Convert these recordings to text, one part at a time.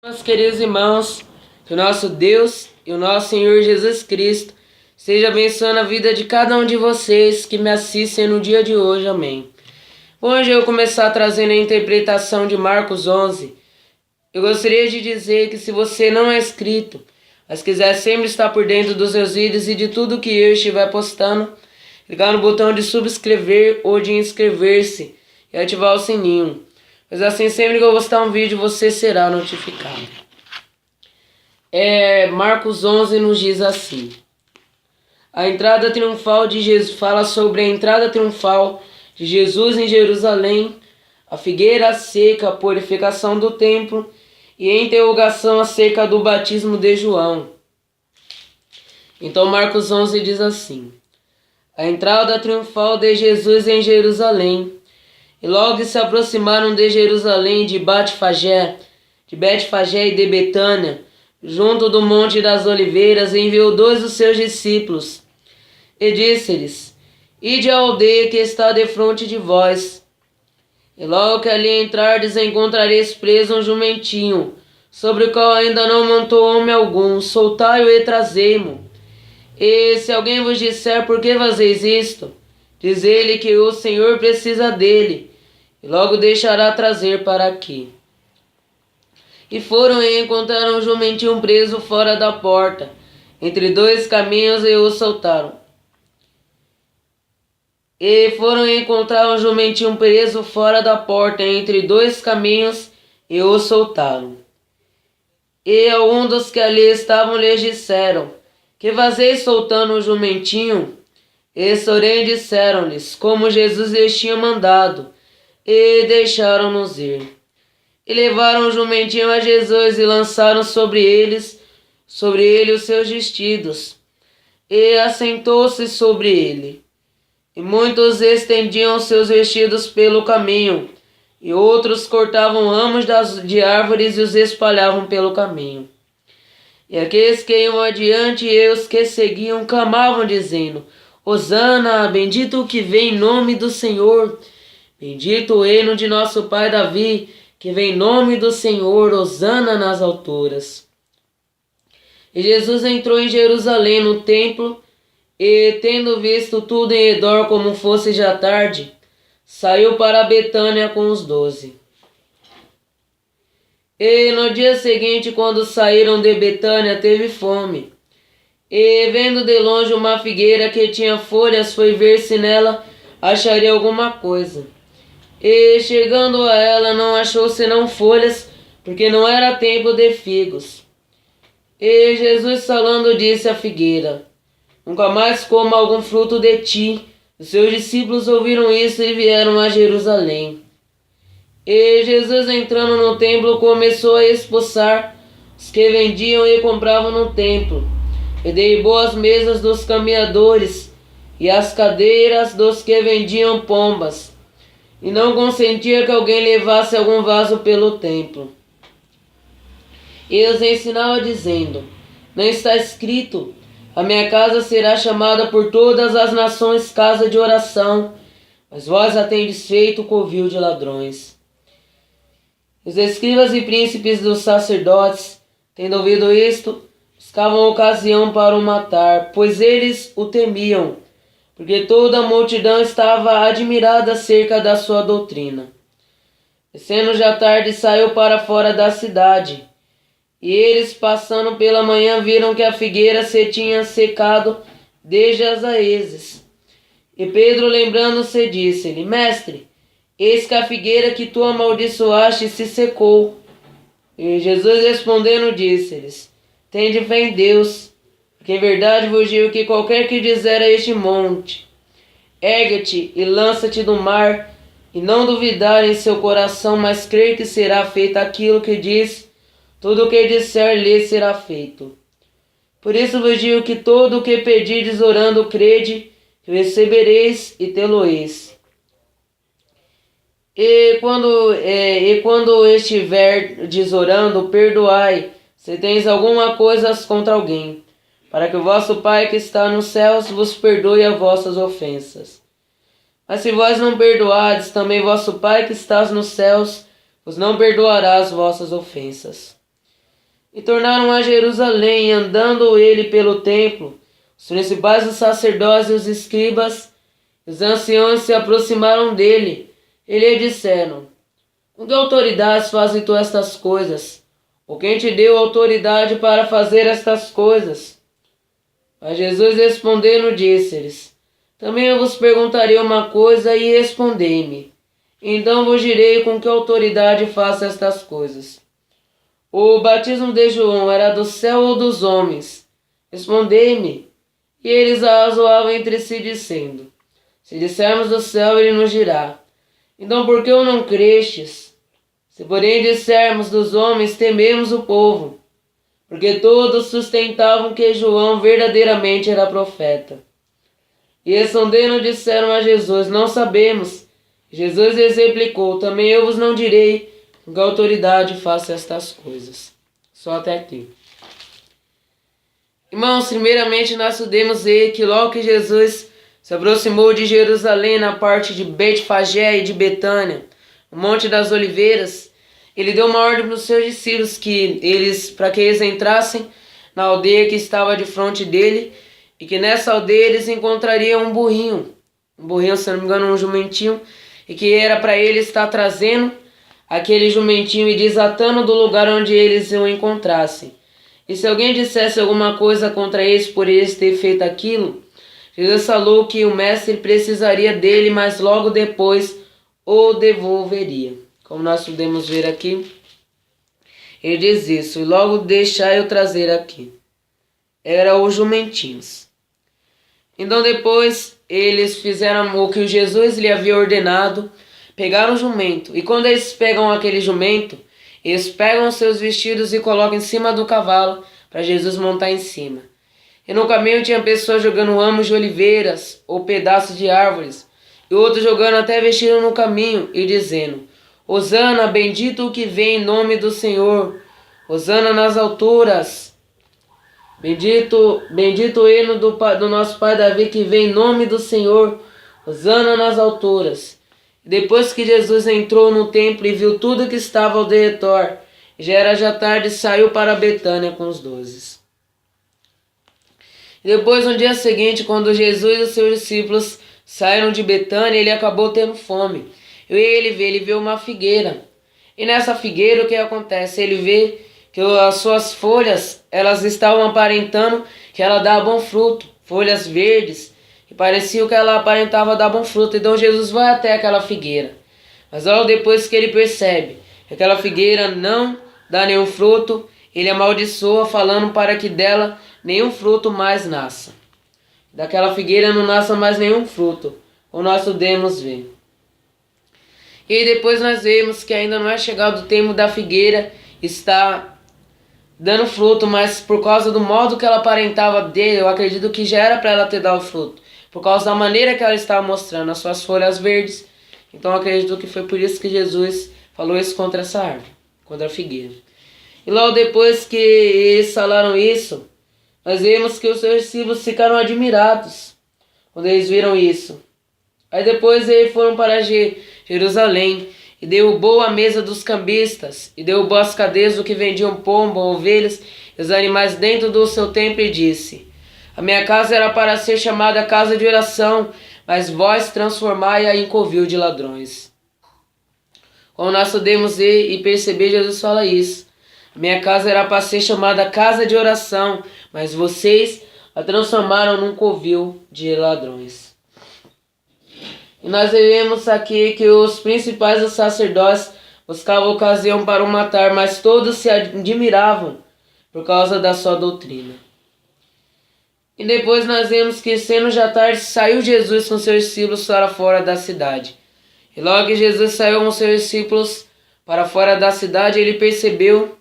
Meus queridos irmãos, que o nosso Deus e o nosso Senhor Jesus Cristo esteja abençoando a vida de cada um de vocês que me assistem no dia de hoje, amém. Hoje eu vou começar trazendo a interpretação de Marcos 11. Eu gostaria de dizer que se você não é inscrito, mas quiser sempre estar por dentro dos meus vídeos e de tudo que eu estiver postando, clicar no botão de subscrever ou de inscrever-se e ativar o sininho. Pois assim, sempre que eu postar um vídeo, você será notificado. Marcos 11 nos diz assim. A entrada triunfal de Jesus fala sobre a entrada triunfal de Jesus em Jerusalém, a figueira seca, a purificação do templo e a interrogação acerca do batismo de João. Então Marcos 11 diz assim. A entrada triunfal de Jesus em Jerusalém. E logo se aproximaram de Jerusalém, de Betfagé e de Betânia, junto do Monte das Oliveiras, e enviou 2 dos seus discípulos. E disse-lhes, ide à aldeia que está defronte de vós. E logo que ali entrardes, encontrareis preso um jumentinho, sobre o qual ainda não montou homem algum. Soltai-o e trazei-mo. E se alguém vos disser, por que fazeis isto? Diz ele que o Senhor precisa dele, e logo deixará trazer para aqui. E foram e encontraram um jumentinho preso fora da porta, entre 2 caminhos, e o soltaram. E foram e encontraram um jumentinho preso fora da porta, entre 2 caminhos, e o soltaram. E alguns dos que ali estavam lhes disseram, que fazeis soltando o jumentinho? E porém disseram-lhes, como Jesus lhes tinha mandado, e deixaram-nos ir. E levaram o jumentinho a Jesus e lançaram sobre ele os seus vestidos, e assentou-se sobre ele. E muitos estendiam seus vestidos pelo caminho, e outros cortavam ramos de árvores e os espalhavam pelo caminho. E aqueles que iam adiante e os que seguiam clamavam, dizendo, Hosana, bendito o que vem em nome do Senhor, bendito o reino de nosso pai Davi, que vem em nome do Senhor, Hosana nas alturas. E Jesus entrou em Jerusalém no templo, e tendo visto tudo em redor como fosse já tarde, saiu para Betânia com os 12. E no dia seguinte, quando saíram de Betânia, teve fome. E vendo de longe uma figueira que tinha folhas, foi ver se nela acharia alguma coisa. E chegando a ela, não achou senão folhas, porque não era tempo de figos. E Jesus falando disse à figueira, nunca mais coma algum fruto de ti. Os seus discípulos ouviram isso e vieram a Jerusalém. E Jesus, entrando no templo, começou a expulsar os que vendiam e compravam no templo, e derribou as mesas dos caminhadores e as cadeiras dos que vendiam pombas, e não consentia que alguém levasse algum vaso pelo templo. E os ensinava dizendo, não está escrito, a minha casa será chamada por todas as nações casa de oração, mas vós a tendes feito covil de ladrões. Os escribas e príncipes dos sacerdotes, tendo ouvido isto, buscavam ocasião para o matar, pois eles o temiam, porque toda a multidão estava admirada acerca da sua doutrina. E sendo já tarde, saiu para fora da cidade, e eles, passando pela manhã, viram que a figueira se tinha secado desde as raízes. E Pedro, lembrando-se, disse-lhe, Mestre, eis que a figueira que tu amaldiçoaste se secou. E Jesus respondendo disse-lhes, tende fé em Deus, porque em verdade vos digo que qualquer que dizer a este monte, ergue-te e lança-te do mar, e não duvidar em seu coração, mas crer que será feito aquilo que diz, tudo o que disser lhe será feito. Por isso vos digo que todo o que pedirdes orando, crede, que recebereis e tê-lo-eis. E quando estiverdes orando, perdoai, se tens alguma coisa contra alguém, para que o vosso Pai que está nos céus vos perdoe as vossas ofensas. Mas se vós não perdoardes, também vosso Pai que está nos céus vos não perdoará as vossas ofensas. E tornaram a Jerusalém, andando ele pelo templo. Os principais dos sacerdotes e os escribas, os anciãos se aproximaram dele. E lhe disseram: com que autoridades fazes tu estas coisas? Ou quem te deu autoridade para fazer estas coisas? Mas Jesus respondendo disse-lhes: também eu vos perguntarei uma coisa e respondei-me. Então vos direi com que autoridade faço estas coisas. O batismo de João era do céu ou dos homens? Respondei-me. E eles arrazoavam entre si, dizendo: se dissermos do céu, ele nos dirá: então por que o não crestes? Se porém dissermos dos homens, tememos o povo, porque todos sustentavam que João verdadeiramente era profeta. E respondendo disseram a Jesus: não sabemos. Jesus lhes replicou: também eu vos não direi com que autoridade faço estas coisas. Só até aqui. Irmãos, primeiramente nós podemos ver que logo que Jesus se aproximou de Jerusalém, na parte de Betfagé e de Betânia, o Monte das Oliveiras, ele deu uma ordem para os seus discípulos para que eles entrassem na aldeia que estava de frente dele, e que nessa aldeia eles encontrariam um burrinho, se não me engano, um jumentinho, e que era para ele estar trazendo aquele jumentinho e desatando do lugar onde eles o encontrassem. E se alguém dissesse alguma coisa contra eles por eles ter feito aquilo, Jesus falou que o mestre precisaria dele, mas logo depois o devolveria. Como nós podemos ver aqui, ele diz isso: e logo deixai eu trazer aqui. Era os jumentinhos. Então depois eles fizeram o que Jesus lhe havia ordenado, pegaram o jumento. E quando eles pegam aquele jumento, eles pegam os seus vestidos e colocam em cima do cavalo para Jesus montar em cima. E no caminho tinha pessoas jogando ramos de oliveiras ou pedaços de árvores, e outros jogando até vestido no caminho e dizendo: Hosana, bendito o que vem em nome do Senhor, Hosana nas alturas. Bendito o hino do nosso pai Davi que vem em nome do Senhor, Hosana nas alturas. E depois que Jesus entrou no templo e viu tudo que estava ao redor, já era já tarde, saiu para Betânia com os 12. E depois, no dia seguinte, quando Jesus e os seus discípulos saíram de Betânia, ele acabou tendo fome. E ele vê uma figueira. E nessa figueira o que acontece? Ele vê que as suas folhas, elas estavam aparentando que ela dá bom fruto, folhas verdes, e parecia que ela aparentava dar bom fruto. Então Jesus vai até aquela figueira, mas logo depois que ele percebe que aquela figueira não dá nenhum fruto, ele amaldiçoa, falando para que dela nenhum fruto mais nasça. Daquela figueira não nasça mais nenhum fruto, como nós podemos ver. E depois nós vemos que ainda não é chegado o tempo da figueira estar dando fruto, mas por causa do modo que ela aparentava dele, eu acredito que já era para ela ter dado fruto, por causa da maneira que ela estava mostrando as suas folhas verdes. Então eu acredito que foi por isso que Jesus falou isso contra essa árvore, contra a figueira. E logo depois que eles falaram isso, nós vemos que os seus discípulos ficaram admirados quando eles viram isso. Aí depois eles foram para Jerusalém e derrubou a mesa dos cambistas e derrubou as cadeias do que vendiam pombo, ovelhas e os animais dentro do seu templo e disse: a minha casa era para ser chamada casa de oração, mas vós transformai-a em covil de ladrões. Como nós podemos ver e perceber, Jesus fala isso. A minha casa era para ser chamada casa de oração, mas vocês a transformaram num covil de ladrões. E nós vemos aqui que os principais dos sacerdotes buscavam ocasião para o matar, mas todos se admiravam por causa da sua doutrina. E depois nós vemos que, sendo já tarde, saiu Jesus com seus discípulos para fora da cidade. E logo que Jesus saiu com seus discípulos para fora da cidade, eles perceberam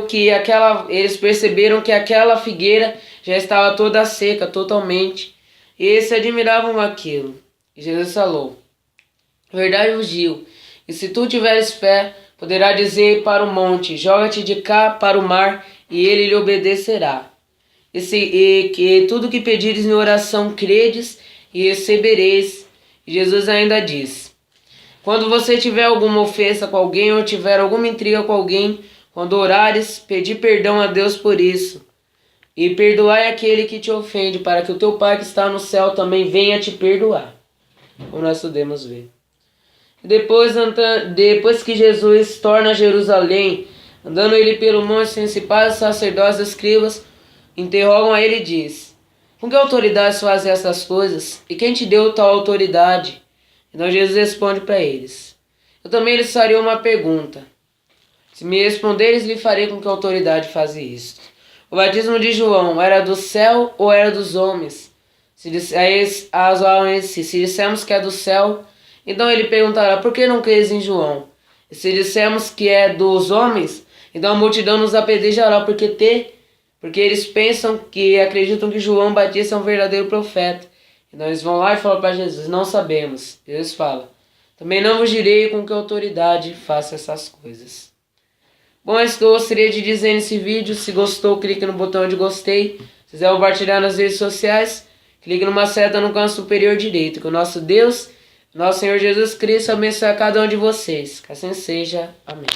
que aquela figueira já estava toda seca, totalmente. E eles se admiravam aquilo. E Jesus falou: verdade vos digo, e se tu tiveres fé, poderá dizer para o monte: joga-te de cá para o mar, e ele lhe obedecerá. E que tudo que pedires em oração credes, e recebereis. E Jesus ainda diz: Quando você tiver alguma ofensa com alguém ou tiver alguma intriga com alguém, quando orares, pedi perdão a Deus por isso. E perdoai aquele que te ofende, para que o teu Pai que está no céu também venha te perdoar. Como nós podemos ver. Depois que Jesus torna a Jerusalém, andando ele pelo monte, os principais sacerdotes e escribas interrogam a ele e diz: com que autoridade se fazem essas coisas? E quem te deu tal autoridade? Então Jesus responde para eles: eu também lhes farei uma pergunta. Se me responderes, lhe farei com que autoridade faze isto. O batismo de João era do céu ou era dos homens? Se dissermos que é do céu, então ele perguntará: por que não crees em João? E se dissermos que é dos homens, então a multidão nos apedrejará porque eles pensam que acreditam que João Batista é um verdadeiro profeta. Então eles vão lá e falam para Jesus: não sabemos. Jesus fala: também não vos direi com que autoridade faça essas coisas. Bom, é isso que eu gostaria de dizer nesse vídeo. Se gostou, clique no botão de gostei. Se quiser compartilhar nas redes sociais, clique numa seta no canto superior direito. Que o nosso Deus, nosso Senhor Jesus Cristo, abençoe a cada um de vocês. Que assim seja. Amém.